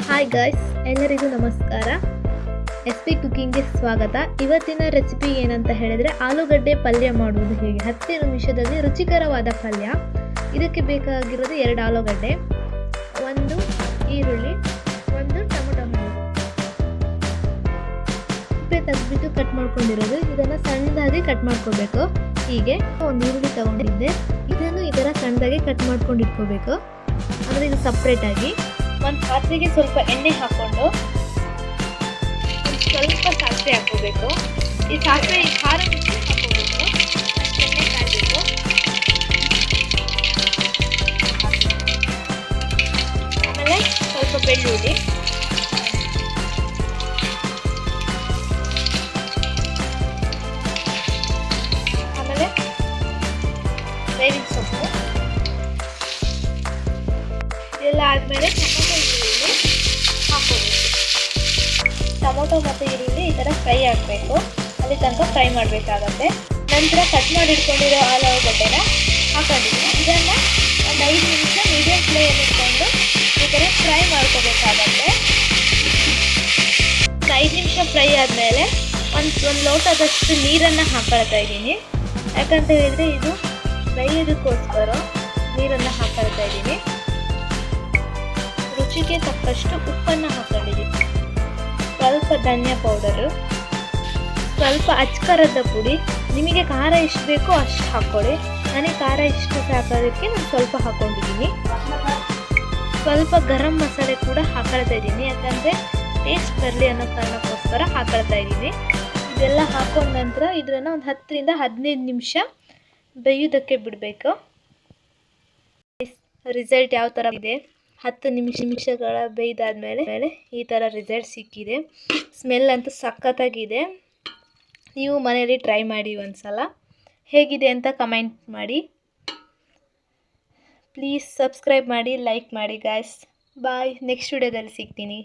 Hi guys, ಎಲ್ಲರಿಗೂ ನಮಸ್ಕಾರ. SP ಕುಕಿಂಗ್ಗೆ ಸ್ವಾಗತ. ಇವತ್ತಿನ ರೆಸಿಪಿ ಏನಂತ ಹೇಳಿದರೆ ಆಲೂಗಡ್ಡೆ ಪಲ್ಯ ಮಾಡುವುದು ಹೇಗೆ. 10 ನಿಮಿಷದಲ್ಲಿ ರುಚಿಕರವಾದ ಪಲ್ಯ. ಇದಕ್ಕೆ ಬೇಕಾಗಿರೋದು 2 ಆಲೂಗಡ್ಡೆ, 1 ಈರುಳ್ಳಿ, 1 ಟೊಮೊಟೊ ಹಣ್ಣು. ಉಪ್ಪೆ ತೆಗೆದ್ಬಿಟ್ಟು ಕಟ್ ಮಾಡ್ಕೊಂಡಿರೋದು. ಇದನ್ನು ಸಣ್ಣದಾಗಿ ಕಟ್ ಮಾಡ್ಕೋಬೇಕು. ಹೀಗೆ 1 ಈರುಳ್ಳಿ ತಗೊಂಡಿದ್ದೆ, ಇದನ್ನು ಈ ಥರ ಸಣ್ಣದಾಗಿ ಕಟ್ ಮಾಡ್ಕೊಂಡು ಇಟ್ಕೋಬೇಕು. ಅಂದರೆ ಇದು ಸಪ್ರೇಟಾಗಿ. ಒಂದು ಪಾತ್ರೆಗೆ ಸ್ವಲ್ಪ ಎಣ್ಣೆ ಹಾಕ್ಕೊಂಡು ಸ್ವಲ್ಪ ಸಾಸಿವೆ ಹಾಕೋಬೇಕು. ಈ ಸಾಸಿವೆ ಖಾರ ಹಾಕೋಬೇಕು. ಎಣ್ಣೆ ಕಾಯಬೇಕು. ಆಮೇಲೆ ಸ್ವಲ್ಪ ಬೆಳ್ಳುಳ್ಳಿ, ಆಮೇಲೆ ಬೇವಿನ ಸೊಪ್ಪು. ಇದೆಲ್ಲ ಆದಮೇಲೆ ಟೊಮೊಟೊ ಮತ್ತು ಈರುಳ್ಳಿ ಈ ಥರ ಫ್ರೈ ಆಗಬೇಕು. ಅಲ್ಲಿ ತನಕ ಫ್ರೈ ಮಾಡಬೇಕಾಗತ್ತೆ. ನಂತರ ಕಟ್ ಮಾಡಿ ಇಟ್ಕೊಂಡಿರೋ ಆಲೂಗಡ್ಡೆನ ಹಾಕೊಂಡಿದ್ದೀನಿ. ಇದನ್ನು ಒಂದು 5 ನಿಮಿಷ ಮೀಡಿಯಂ ಫ್ಲೇಮ್ ಇಟ್ಕೊಂಡು ಈ ಥರ ಫ್ರೈ ಮಾಡ್ಕೋಬೇಕಾಗತ್ತೆ. 5 ನಿಮಿಷ ಫ್ರೈ ಆದಮೇಲೆ ಒಂದು ಲೋಟದಷ್ಟು ನೀರನ್ನು ಹಾಕೊಳ್ತಾ ಇದ್ದೀನಿ. ಯಾಕಂತ ಹೇಳಿದರೆ ಇದು ಬೇಯೋದಕ್ಕೋಸ್ಕರ ನೀರನ್ನು ಹಾಕೊಳ್ತಾ ಇದ್ದೀನಿ. ರುಚಿಗೆ ತಕ್ಕಷ್ಟು ಉಪ್ಪನ್ನು ಹಾಕೊಂಡಿದ್ದೀನಿ. ಸ್ವಲ್ಪ ಧನಿಯಾ ಪೌಡರು, ಸ್ವಲ್ಪ ಅಚ್ಕಾರದ ಪುಡಿ. ನಿಮಗೆ ಖಾರ ಎಷ್ಟು ಬೇಕೋ ಅಷ್ಟು ಹಾಕ್ಕೊಳ್ಳಿ. ನನಗೆ ಖಾರ ಇಷ್ಟು ಸಾಕೋದಕ್ಕೆ ನಾನು ಸ್ವಲ್ಪ ಹಾಕ್ಕೊಂಡಿದ್ದೀನಿ. ಸ್ವಲ್ಪ ಗರಂ ಮಸಾಲೆ ಕೂಡ ಹಾಕೊಳ್ತಾ ಇದ್ದೀನಿ, ಯಾಕಂದರೆ ಟೇಸ್ಟ್ ಬರಲಿ ಅನ್ನೋ ಕಾರಣಕ್ಕೋಸ್ಕರ ಹಾಕೊಳ್ತಾ ಇದ್ದೀನಿ. ಇದೆಲ್ಲ ಹಾಕೊಂಡ ನಂತರ ಇದನ್ನು ಒಂದು 10 ರಿಂದ 15 ನಿಮಿಷ ಬೇಯೋದಕ್ಕೆ ಬಿಡಬೇಕು. ರಿಸಲ್ಟ್ ಯಾವ ಥರ ಇದೆ, 10 ನಿಮಿಷಗಳ ಬೇಯ್ದಾದ್ಮೇಲೆ ಈ ಥರ ರಿಸಲ್ಟ್ ಸಿಕ್ಕಿದೆ. ಸ್ಮೆಲ್ ಅಂತೂ ಸಖತ್ತಾಗಿದೆ. ನೀವು ಮನೆಯಲ್ಲಿ ಟ್ರೈ ಮಾಡಿ ಒಂದು ಸಲ. ಹೇಗಿದೆ ಅಂತ ಕಮೆಂಟ್ ಮಾಡಿ. ಪ್ಲೀಸ್ ಸಬ್ಸ್ಕ್ರೈಬ್ ಮಾಡಿ, ಲೈಕ್ ಮಾಡಿ ಗಾಯ್ಸ್. ಬಾಯ್. ನೆಕ್ಸ್ಟ್ ವಿಡಿಯೋದಲ್ಲಿ ಸಿಗ್ತೀನಿ.